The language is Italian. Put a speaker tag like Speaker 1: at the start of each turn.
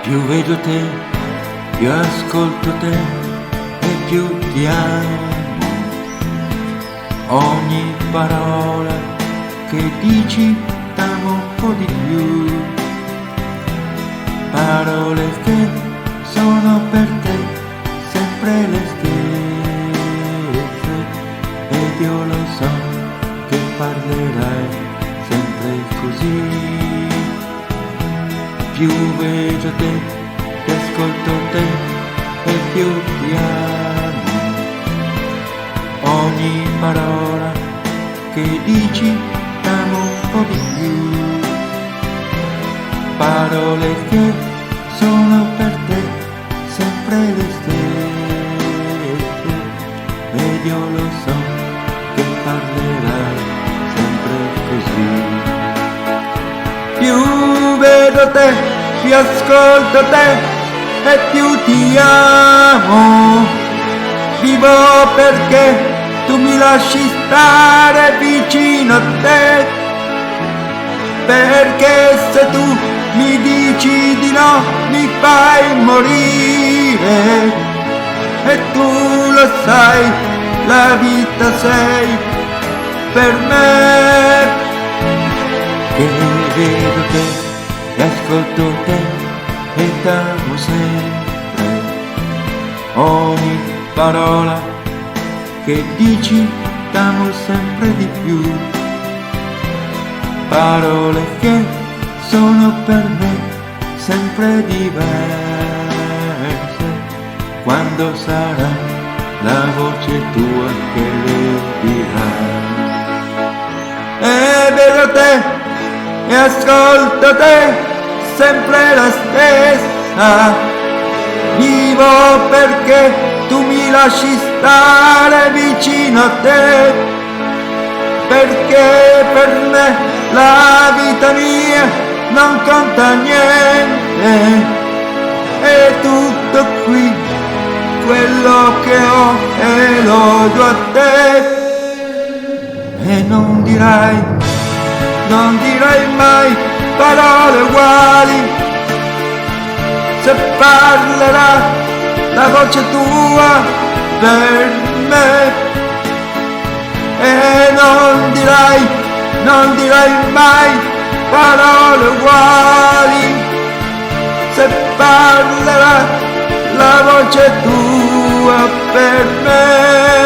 Speaker 1: Più vedo te, più ascolto te e più ti amo. Ogni parola che dici t'amo un po' di più. Parole che sono per te sempre le stesse, ed io lo so che parlerai sempre così. Più vedo te, più ascolto te e più ti amo. Ogni parola che dici t'amo un po' di più. Parole che sono per te sempre le stesse, ed io lo so che parlerai sempre così. Più vedo te, più ascolto te e più ti amo. Vivo perché tu mi lasci stare vicino a te, perché se tu mi dici di no mi fai morire, e tu lo sai, la vita sei per me. Che vedo te e ascolto te e t'amo sempre. Ogni parola che dici t'amo sempre di più. Parole che sono per me sempre diverse, quando sarà la voce tua che le dirà. E vedo te e ascolto te sempre la stessa. Vivo perché tu mi lasci stare vicino a te, perché per me la vita mia non conta niente. È tutto qui, quello che ho e lo do a te. E non dirai mai parole uguali, se parlerà la voce tua per me. E non dirai mai parole uguali, se parlerà la voce tua per me.